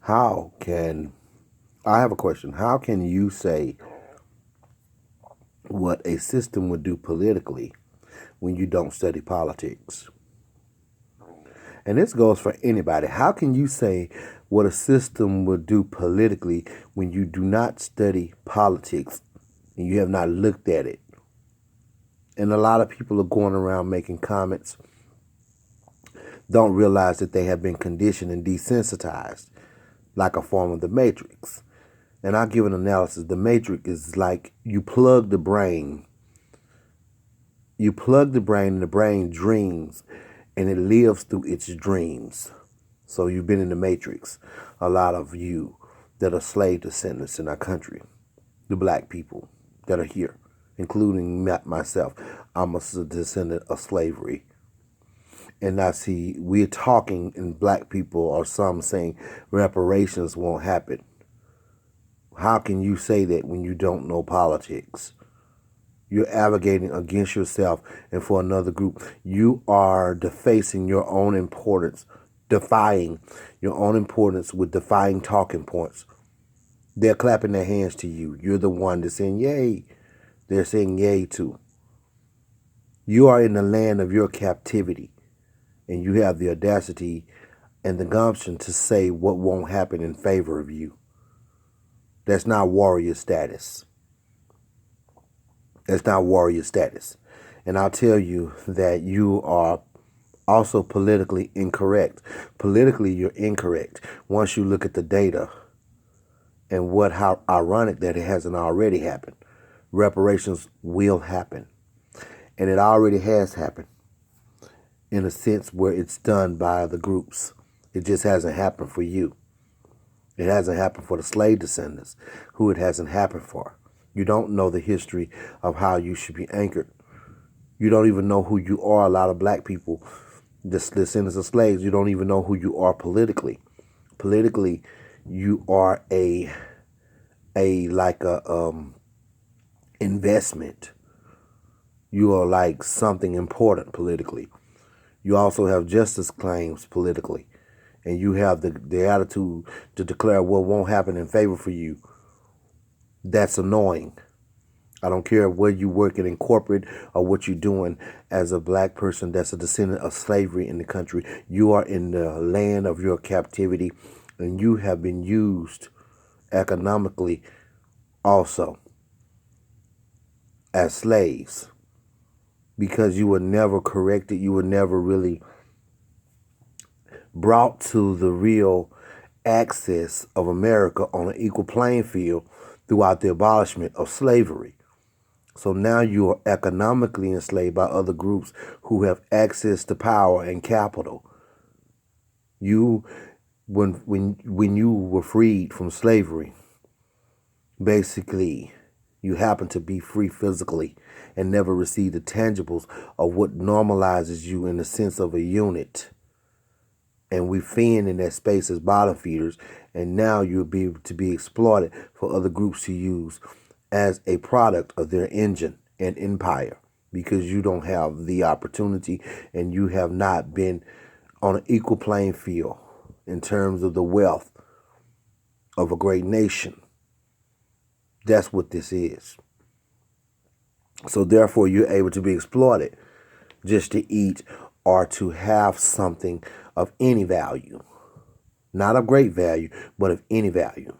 How can I have a question? How can you say what a system would do politically when you don't study politics? And this goes for anybody. How can you say what a system would do politically when you do not study politics and you have not looked at it? And a lot of people are going around making comments, don't realize that they have been conditioned and desensitized like a form of the matrix. And I'll give an analysis. The matrix is like you plug the brain. You plug the brain and the brain dreams and it lives through its dreams. So you've been in the matrix. A lot of you that are slave descendants in our country, the black people that are here, including myself. I'm a descendant of slavery. And I see we're talking and black people or some saying reparations won't happen. How can you say that when you don't know politics? You're advocating against yourself and for another group. You are defacing your own importance, defying your own importance with defying talking points. They're clapping their hands to you. You're the one that's saying yay. They're saying yay too. You are in the land of your captivity, and you have the audacity and the gumption to say what won't happen in favor of you. That's not warrior status. That's not warrior status. And I'll tell you that you are also politically incorrect. Politically, you're incorrect. Once you look at the data and how ironic that it hasn't already happened. Reparations will happen. And it already has happened in a sense where it's done by the groups. It just hasn't happened for you. It hasn't happened for the slave descendants, who it hasn't happened for. You don't know the history of how you should be anchored. You don't even know who you are. A lot of black people, the descendants of slaves, you don't even know who you are politically. Politically, you are a investment. You are like something important politically. You also have justice claims politically. And you have the attitude to declare what won't happen in favor for you. That's annoying. I don't care where you working in corporate or what you're doing as a black person that's a descendant of slavery in the country. You are in the land of your captivity, and you have been used economically also as slaves because you were never corrected. You were never really brought to the real access of America on an equal playing field throughout the abolishment of slavery. So now you are economically enslaved by other groups who have access to power and capital. You, when you were freed from slavery, basically you happen to be free physically and never receive the tangibles of what normalizes you in the sense of a unit. And we fin in that space as bottom feeders, and now you'll be able to be exploited for other groups to use as a product of their engine and empire because you don't have the opportunity and you have not been on an equal playing field in terms of the wealth of a great nation. That's what this is. So therefore, you're able to be exploited just to eat or to have something of any value. Not of great value, but of any value.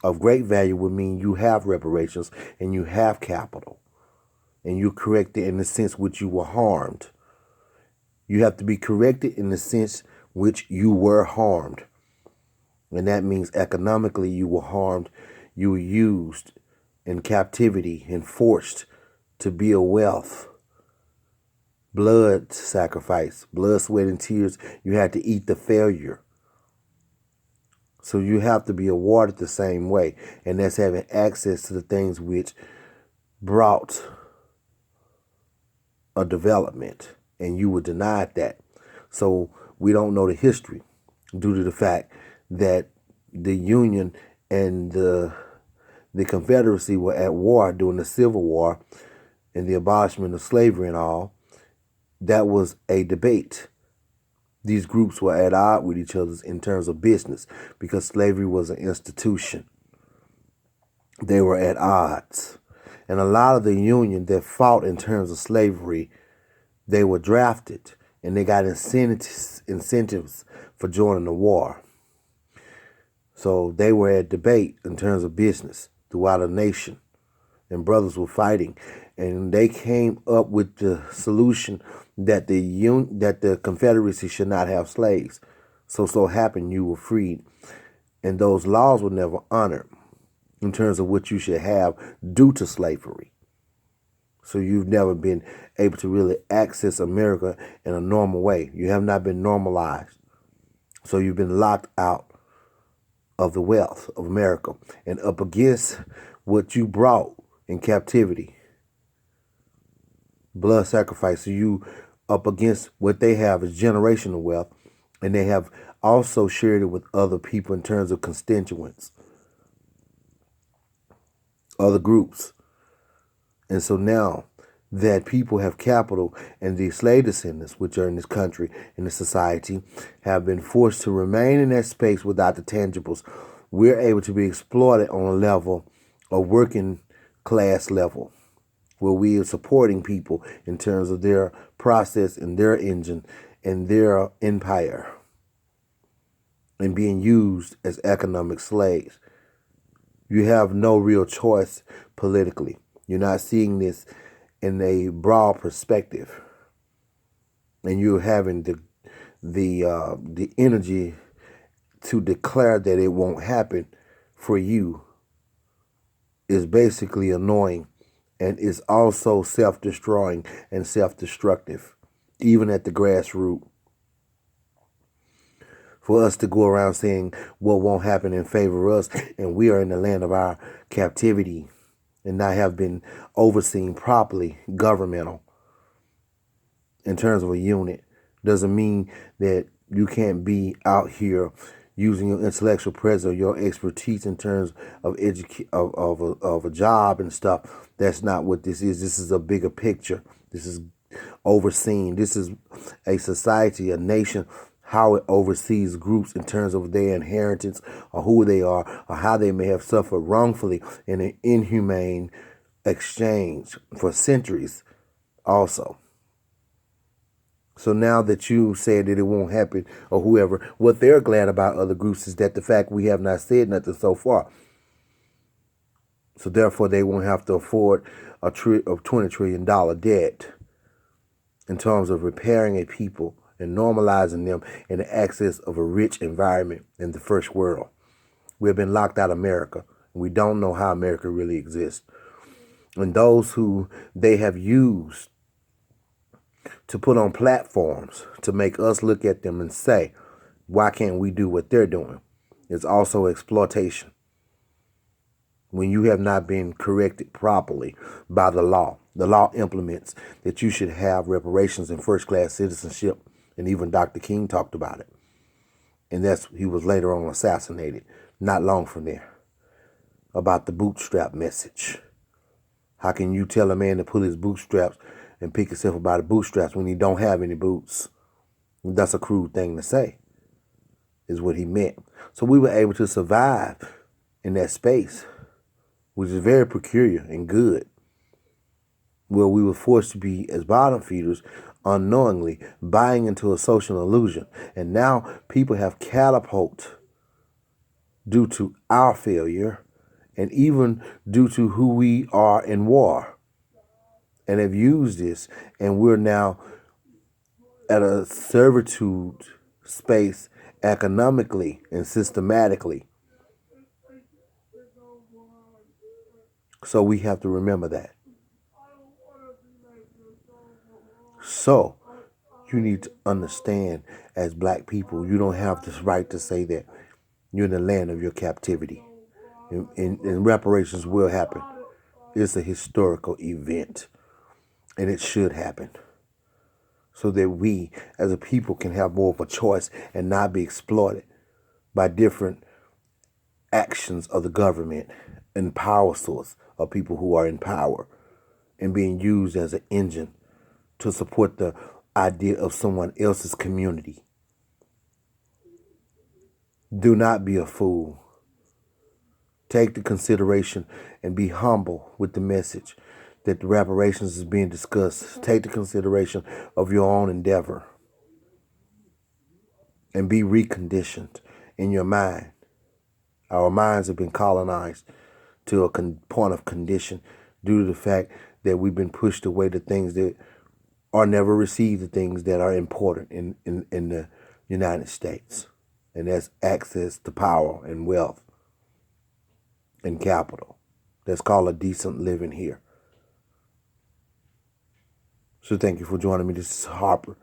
Of great value would mean you have reparations and you have capital. And you're corrected in the sense which you were harmed. You have to be corrected in the sense which you were harmed. And that means economically you were harmed. You were used in captivity and forced to be a wealth. Blood sacrifice, blood, sweat, and tears. You had to eat the failure. So you have to be awarded the same way. And that's having access to the things which brought a development. And you were denied that. So we don't know the history due to the fact that the Union and the Confederacy were at war during the Civil War and the abolishment of slavery and all. That was a debate. These groups were at odds with each other in terms of business because slavery was an institution. They were at odds. And a lot of the union that fought in terms of slavery, they were drafted and they got incentives for joining the war. So they were at debate in terms of business throughout the nation. And brothers were fighting. And they came up with the solution that the Confederacy should not have slaves. So happened you were freed. And those laws were never honored in terms of what you should have due to slavery. So you've never been able to really access America in a normal way. You have not been normalized. So you've been locked out of the wealth of America and up against what you brought in captivity. Blood sacrifice. So you up against what they have is generational wealth, and they have also shared it with other people in terms of constituents, other groups. And so now that people have capital and the slave descendants, which are in this country, in this society, have been forced to remain in that space without the tangibles, we're able to be exploited on a level, a working class level, where we are supporting people in terms of their process and their engine and their empire and being used as economic slaves. You have no real choice politically. You're not seeing this in a broad perspective, and you're having the energy to declare that it won't happen for you is basically annoying, and is also self-destroying and self-destructive, even at the grassroots. For us to go around saying what won't happen in favor of us, and we are in the land of our captivity and not have been overseen properly, governmental, in terms of a unit, doesn't mean that you can't be out here using your intellectual presence or your expertise in terms of of a job and stuff. That's not what this is. This is a bigger picture. This is overseen. This is a society, a nation, how it oversees groups in terms of their inheritance or who they are or how they may have suffered wrongfully in an inhumane exchange for centuries also. So now that you said that it won't happen or whoever, what they're glad about other groups is that the fact we have not said nothing so far. So therefore they won't have to afford a $20 trillion debt in terms of repairing a people and normalizing them in the access of a rich environment in the first world. We've been locked out of America, and we don't know how America really exists. And those who they have used to put on platforms to make us look at them and say, why can't we do what they're doing? It's also exploitation. When you have not been corrected properly by the law implements that you should have reparations and first-class citizenship. And even Dr. King talked about it. And he was later on assassinated, not long from there, about the bootstrap message. How can you tell a man to pull his bootstraps and pick himself up by the bootstraps when he don't have any boots? That's a crude thing to say, is what he meant. So we were able to survive in that space, which is very peculiar and good, where we were forced to be as bottom feeders unknowingly, buying into a social illusion. And now people have catapulted due to our failure and even due to who we are in war, and have used this, and we're now at a servitude space economically and systematically. So we have to remember that. So you need to understand, as black people, you don't have the right to say that you're in the land of your captivity. And reparations will happen. It's a historical event, and it should happen, so that we as a people can have more of a choice and not be exploited by different actions of the government and power source of people who are in power and being used as an engine to support the idea of someone else's community Do not be a fool. Take the consideration and be humble with the message that the reparations is being discussed. Take the consideration of your own endeavor and be reconditioned in your mind. Our minds have been colonized to a point of condition due to the fact that we've been pushed away to things that are never received, the things that are important in the United States. And that's access to power and wealth and capital. That's called a decent living here. So thank you for joining me. This is Harper.